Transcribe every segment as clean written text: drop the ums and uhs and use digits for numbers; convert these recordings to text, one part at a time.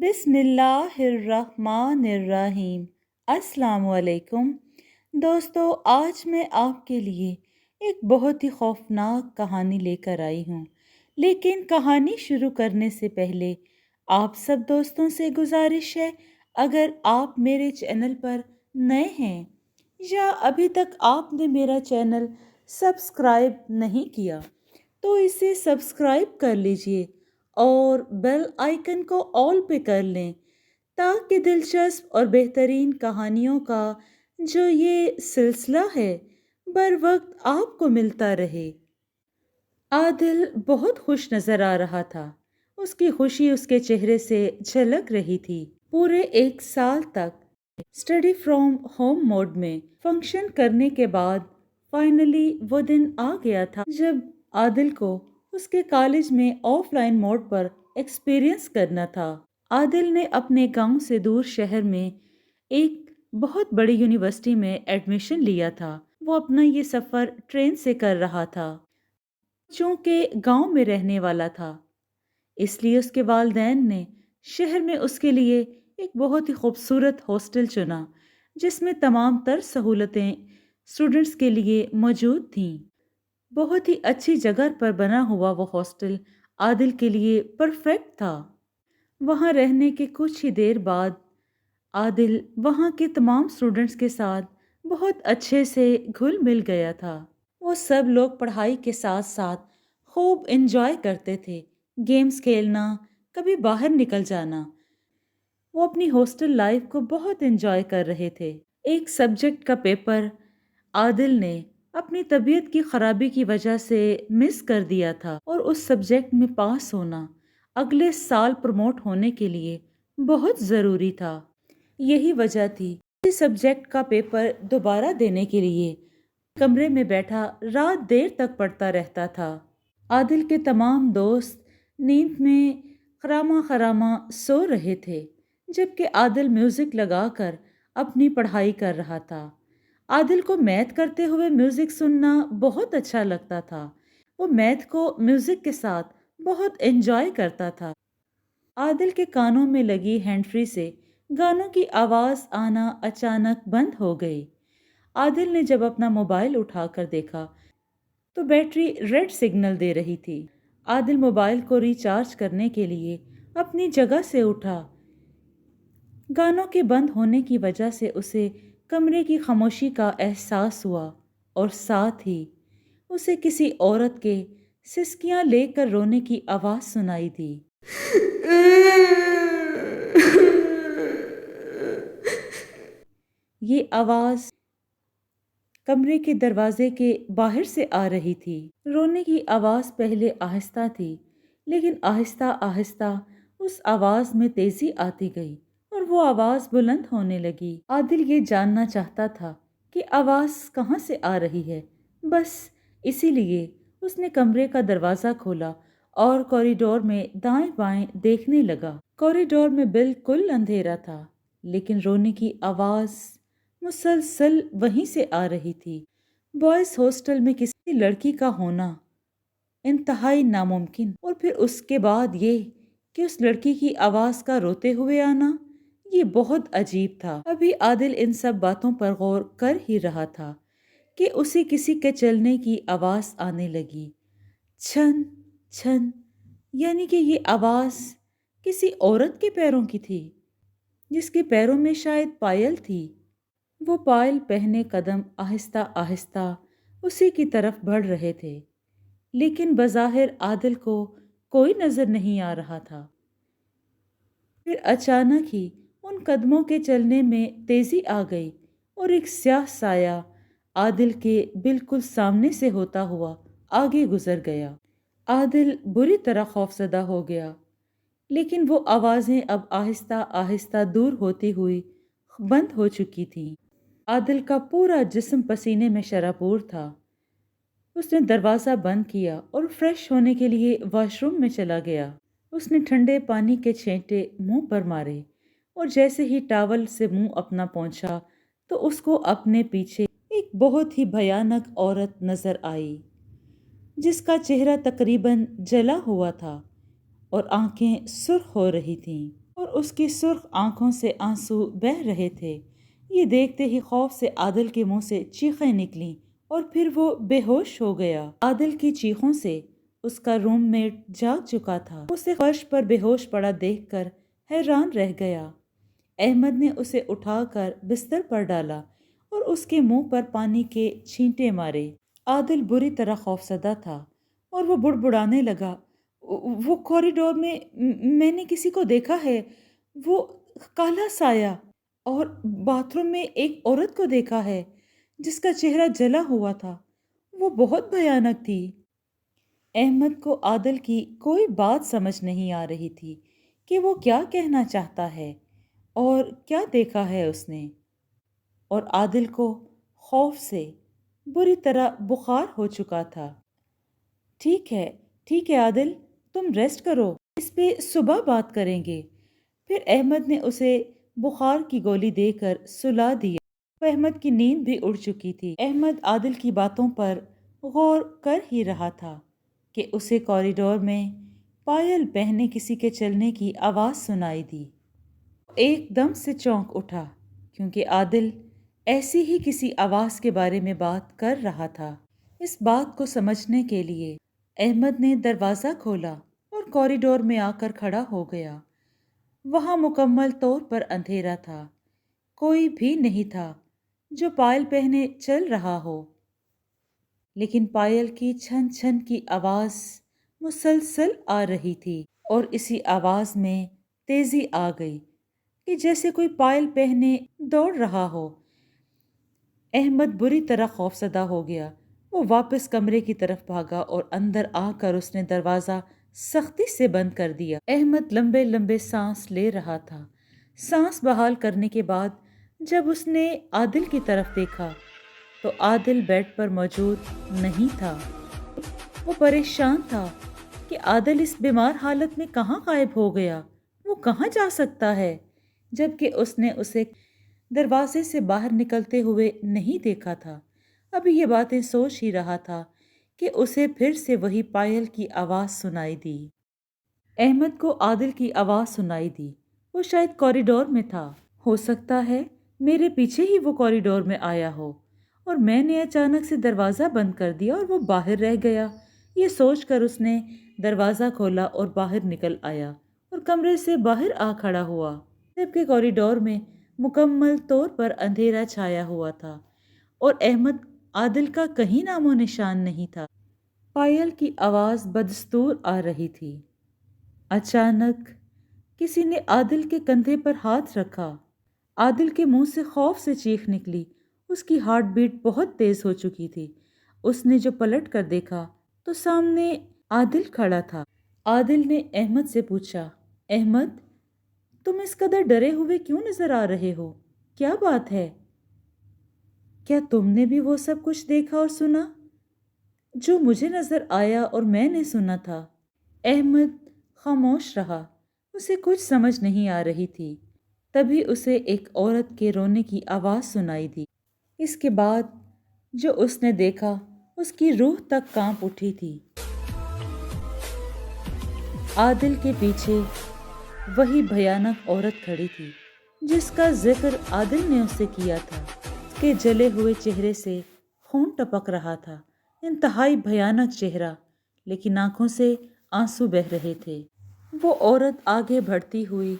بسم اللہ الرحمن الرحیم۔ السلام علیکم دوستو، آج میں آپ کے لیے ایک بہت ہی خوفناک کہانی لے کر آئی ہوں، لیکن کہانی شروع کرنے سے پہلے آپ سب دوستوں سے گزارش ہے، اگر آپ میرے چینل پر نئے ہیں یا ابھی تک آپ نے میرا چینل سبسکرائب نہیں کیا تو اسے سبسکرائب کر لیجئے اور بیل آئیکن کو آل پہ کر لیں تاکہ دلچسپ اور بہترین کہانیوں کا جو یہ سلسلہ ہے بر وقت آپ کو ملتا رہے۔ عادل بہت خوش نظر آ رہا تھا، اس کی خوشی اس کے چہرے سے جھلک رہی تھی۔ پورے 1 سال تک اسٹڈی فرام ہوم موڈ میں فنکشن کرنے کے بعد فائنلی وہ دن آ گیا تھا جب عادل کو اس کے کالج میں آف لائن موڈ پر ایکسپیرینس کرنا تھا۔ عادل نے اپنے گاؤں سے دور شہر میں ایک بہت بڑی یونیورسٹی میں ایڈمیشن لیا تھا۔ وہ اپنا یہ سفر ٹرین سے کر رہا تھا۔ چونکہ گاؤں میں رہنے والا تھا اس لیے اس کے والدین نے شہر میں اس کے لیے ایک بہت ہی خوبصورت ہاسٹل چنا جس میں تمام تر سہولتیں اسٹوڈنٹس کے لیے موجود تھیں۔ بہت ہی اچھی جگہ پر بنا ہوا وہ ہاسٹل عادل کے لیے پرفیکٹ تھا۔ وہاں رہنے کے کچھ ہی دیر بعد عادل وہاں کے تمام اسٹوڈنٹس کے ساتھ بہت اچھے سے گھل مل گیا تھا۔ وہ سب لوگ پڑھائی کے ساتھ ساتھ خوب انجوائے کرتے تھے، گیمز کھیلنا، کبھی باہر نکل جانا۔ وہ اپنی ہاسٹل لائف کو بہت انجوائے کر رہے تھے۔ ایک سبجیکٹ کا پیپر عادل نے اپنی طبیعت کی خرابی کی وجہ سے مس کر دیا تھا اور اس سبجیکٹ میں پاس ہونا اگلے سال پروموٹ ہونے کے لیے بہت ضروری تھا۔ یہی وجہ تھی اس سبجیکٹ کا پیپر دوبارہ دینے کے لیے کمرے میں بیٹھا رات دیر تک پڑھتا رہتا تھا۔ عادل کے تمام دوست نیند میں خراما خراما سو رہے تھے جبکہ عادل میوزک لگا کر اپنی پڑھائی کر رہا تھا۔ عادل کو میتھ کرتے ہوئے میوزک سننا بہت اچھا لگتا تھا۔ وہ میتھ کو میوزک کے ساتھ بہت انجوائے کرتا تھا۔ عادل کے کانوں میں لگی ہینڈ فری سے گانوں کی آواز آنا اچانک بند ہو گئی۔ عادل نے جب اپنا موبائل اٹھا کر دیکھا تو بیٹری ریڈ سگنل دے رہی تھی۔ عادل موبائل کو ریچارج کرنے کے لیے اپنی جگہ سے اٹھا۔ گانوں کے بند ہونے کی وجہ سے اسے کمرے کی خاموشی کا احساس ہوا اور ساتھ ہی اسے کسی عورت کے سسکیاں لے کر رونے کی آواز سنائی دی۔ یہ آواز کمرے کے دروازے کے باہر سے آ رہی تھی۔ رونے کی آواز پہلے آہستہ تھی لیکن آہستہ آہستہ اس آواز میں تیزی آتی گئی اور وہ آواز بلند ہونے لگی۔ عادل یہ جاننا چاہتا تھا کہ آواز کہاں سے آ رہی ہے، بس اسی لیے اس نے کمرے کا دروازہ کھولا اور کوریڈور میں دائیں بائیں دیکھنے لگا۔ کوریڈور میں بالکل اندھیرا تھا لیکن رونے کی آواز مسلسل وہیں سے آ رہی تھی۔ بوائز ہاسٹل میں کسی لڑکی کا ہونا انتہائی ناممکن، اور پھر اس کے بعد یہ کہ اس لڑکی کی آواز کا روتے ہوئے آنا، یہ بہت عجیب تھا۔ ابھی عادل ان سب باتوں پر غور کر ہی رہا تھا کہ اسے کسی کے چلنے کی آواز آنے لگی، چھن چھن، یعنی کہ یہ آواز کسی عورت کے پیروں کی تھی جس کے پیروں میں شاید پائل تھی۔ وہ پائل پہنے قدم آہستہ آہستہ اسی کی طرف بڑھ رہے تھے لیکن بظاہر عادل کو کوئی نظر نہیں آ رہا تھا۔ پھر اچانک ہی ان قدموں کے چلنے میں تیزی آ گئی اور ایک سیاہ سایہ عادل کے بالکل سامنے سے ہوتا ہوا آگے گزر گیا۔ عادل بری طرح خوفزدہ ہو گیا لیکن وہ آوازیں اب آہستہ آہستہ دور ہوتی ہوئی بند ہو چکی تھیں۔ عادل کا پورا جسم پسینے میں شرابور تھا۔ اس نے دروازہ بند کیا اور فریش ہونے کے لیے واش روم میں چلا گیا۔ اس نے ٹھنڈے پانی کے چھینٹے منہ پر مارے اور جیسے ہی ٹاول سے منہ اپنا پہنچا تو اس کو اپنے پیچھے ایک بہت ہی بھیانک عورت نظر آئی جس کا چہرہ تقریباً جلا ہوا تھا اور آنکھیں سرخ ہو رہی تھیں۔ اور اس کی سرخ آنکھوں سے آنسو بہہ رہے تھے۔ یہ دیکھتے ہی خوف سے عادل کے منہ سے چیخیں نکلیں اور پھر وہ بے ہوش ہو گیا۔ عادل کی چیخوں سے اس کا روم میٹ جاگ چکا تھا۔ اسے فرش پر بے ہوش پڑا دیکھ کر حیران رہ گیا۔ احمد نے اسے اٹھا کر بستر پر ڈالا اور اس کے منہ پر پانی کے چھینٹے مارے۔ عادل بری طرح خوفزدہ تھا اور وہ بڑبڑانے لگا، وہ کوریڈور میں میں نے کسی کو دیکھا ہے، وہ کالا سایہ، اور باتھ روم میں ایک عورت کو دیکھا ہے جس کا چہرہ جلا ہوا تھا، وہ بہت بھیانک تھی۔ احمد کو عادل کی کوئی بات سمجھ نہیں آ رہی تھی کہ وہ کیا کہنا چاہتا ہے اور کیا دیکھا ہے اس نے، اور عادل کو خوف سے بری طرح بخار ہو چکا تھا۔ ٹھیک ہے عادل، تم ریسٹ کرو، اس پہ صبح بات کریں گے۔ پھر احمد نے اسے بخار کی گولی دے کر سلا دیا۔ احمد کی نیند بھی اڑ چکی تھی۔ احمد عادل کی باتوں پر غور کر ہی رہا تھا کہ اسے کوریڈور میں پائل پہنے کسی کے چلنے کی آواز سنائی دی۔ ایک دم سے چونک اٹھا کیونکہ عادل ایسی ہی کسی آواز کے بارے میں بات کر رہا تھا۔ اس بات کو سمجھنے کے لیے احمد نے دروازہ کھولا اور کوریڈور میں آ کر کھڑا ہو گیا۔ وہاں مکمل طور پر اندھیرا تھا، کوئی بھی نہیں تھا جو پائل پہنے چل رہا ہو، لیکن پائل کی چھن چھن کی آواز مسلسل آ رہی تھی اور اسی آواز میں تیزی آ گئی کہ جیسے کوئی پائل پہنے دوڑ رہا ہو۔ احمد بری طرح خوفزدہ ہو گیا۔ وہ واپس کمرے کی طرف بھاگا اور اندر آ کر اس نے دروازہ سختی سے بند کر دیا۔ احمد لمبے لمبے سانس لے رہا تھا۔ سانس بحال کرنے کے بعد جب اس نے عادل کی طرف دیکھا تو عادل بیڈ پر موجود نہیں تھا۔ وہ پریشان تھا کہ عادل اس بیمار حالت میں کہاں غائب ہو گیا، وہ کہاں جا سکتا ہے، جبکہ اس نے اسے دروازے سے باہر نکلتے ہوئے نہیں دیکھا تھا۔ ابھی یہ باتیں سوچ ہی رہا تھا کہ اسے پھر سے وہی پائل کی آواز سنائی دی۔ احمد کو عادل کی آواز سنائی دی۔ وہ شاید کوریڈور میں تھا، ہو سکتا ہے میرے پیچھے ہی وہ کوریڈور میں آیا ہو اور میں نے اچانک سے دروازہ بند کر دیا اور وہ باہر رہ گیا۔ یہ سوچ کر اس نے دروازہ کھولا اور باہر نکل آیا اور کمرے سے باہر آ کھڑا ہوا، جبکہ کوریڈور میں مکمل طور پر اندھیرا چھایا ہوا تھا اور احمد عادل کا کہیں نام و نشان نہیں تھا۔ پائل کی آواز بدستور آ رہی تھی۔ اچانک کسی نے عادل کے کندھے پر ہاتھ رکھا۔ عادل کے منہ سے خوف سے چیخ نکلی۔ اس کی ہارٹ بیٹ بہت تیز ہو چکی تھی۔ اس نے جو پلٹ کر دیکھا تو سامنے عادل کھڑا تھا۔ عادل نے احمد سے پوچھا، احمد، تم اس قدر ڈرے ہوئے کیوں نظر آ رہے ہو؟ کیا بات ہے؟ کیا تم نے بھی وہ سب کچھ دیکھا اور سنا جو مجھے نظر آیا اور میں نے سنا تھا؟ احمد خاموش رہا۔ اسے کچھ سمجھ نہیں آ رہی تھی۔ تبھی اسے ایک عورت کے رونے کی آواز سنائی دی۔ اس کے بعد جو اس نے دیکھا اس کی روح تک کانپ اٹھی تھی۔ عادل کے پیچھے وہی بھیانک عورت کھڑی تھی جس کا ذکر عادل نے اس سے کیا تھا۔ اس کے جلے ہوئے چہرے سے خون ٹپک رہا تھا، انتہائی بھیانک چہرہ، لیکن آنکھوں سے آنسو بہہ رہے تھے۔ وہ عورت آگے بڑھتی ہوئی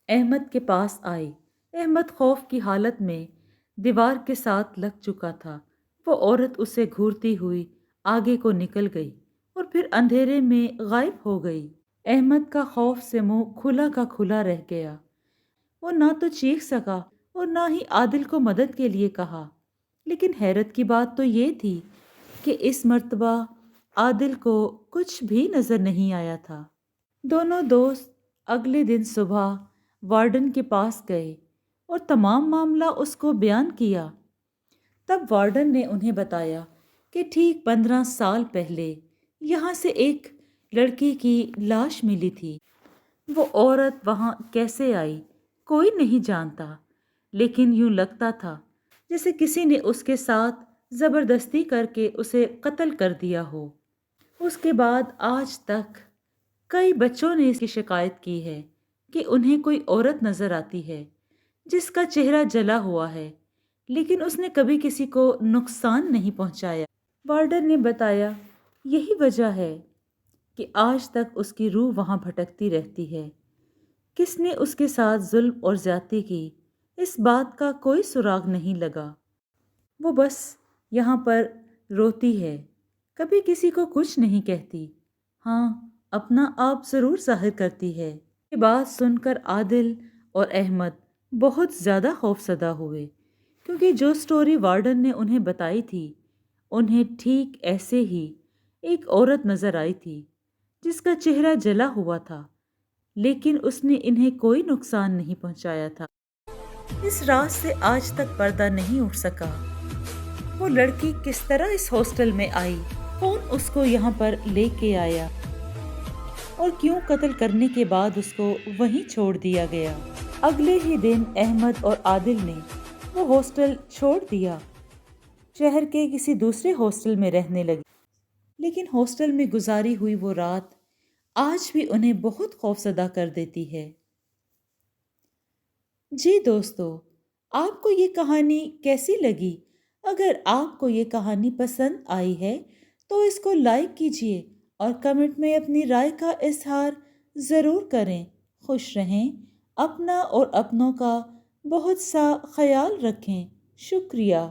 احمد کے پاس آئی۔ احمد خوف کی حالت میں دیوار کے ساتھ لگ چکا تھا۔ وہ عورت اسے گھورتی ہوئی آگے کو نکل گئی اور پھر اندھیرے میں غائب ہو گئی۔ احمد کا خوف سے منہ کھلا کا کھلا رہ گیا۔ وہ نہ تو چیخ سکا اور نہ ہی عادل کو مدد کے لیے کہا، لیکن حیرت کی بات تو یہ تھی کہ اس مرتبہ عادل کو کچھ بھی نظر نہیں آیا تھا۔ دونوں دوست اگلے دن صبح وارڈن کے پاس گئے اور تمام معاملہ اس کو بیان کیا۔ تب وارڈن نے انہیں بتایا کہ ٹھیک 15 سال پہلے یہاں سے ایک لڑکی کی لاش ملی تھی۔ وہ عورت وہاں کیسے آئی کوئی نہیں جانتا، لیکن یوں لگتا تھا جیسے کسی نے اس کے ساتھ زبردستی کر کے اسے قتل کر دیا ہو۔ اس کے بعد آج تک کئی بچوں نے اس کی شکایت کی ہے کہ انہیں کوئی عورت نظر آتی ہے جس کا چہرہ جلا ہوا ہے، لیکن اس نے کبھی کسی کو نقصان نہیں پہنچایا۔ وارڈن نے بتایا، یہی وجہ ہے کہ آج تک اس کی روح وہاں بھٹکتی رہتی ہے۔ کس نے اس کے ساتھ ظلم اور زیادتی کی، اس بات کا کوئی سراغ نہیں لگا۔ وہ بس یہاں پر روتی ہے، کبھی کسی کو کچھ نہیں کہتی، ہاں اپنا آپ ضرور ظاہر کرتی ہے۔ یہ بات سن کر عادل اور احمد بہت زیادہ خوفزدہ ہوئے، کیونکہ جو سٹوری وارڈن نے انہیں بتائی تھی، انہیں ٹھیک ایسے ہی ایک عورت نظر آئی تھی جس کا چہرہ جلا ہوا تھا، لیکن اس نے انہیں کوئی نقصان نہیں پہنچایا تھا۔ اس راز سے آج تک پردہ نہیں اٹھ سکا۔ وہ لڑکی کس طرح اس ہاسٹل میں آئی، کون اس کو یہاں پر لے کے آیا، اور کیوں قتل کرنے کے بعد اس کو وہیں چھوڑ دیا گیا۔ اگلے ہی دن احمد اور عادل نے وہ ہاسٹل چھوڑ دیا، شہر کے کسی دوسرے ہاسٹل میں رہنے لگے۔ لیکن ہاسٹل میں گزاری ہوئی وہ رات آج بھی انہیں بہت خوفزدہ کر دیتی ہے۔ جی دوستو، آپ کو یہ کہانی کیسی لگی؟ اگر آپ کو یہ کہانی پسند آئی ہے تو اس کو لائک کیجیے اور کمنٹ میں اپنی رائے کا اظہار ضرور کریں۔ خوش رہیں، اپنا اور اپنوں کا بہت سا خیال رکھیں۔ شکریہ۔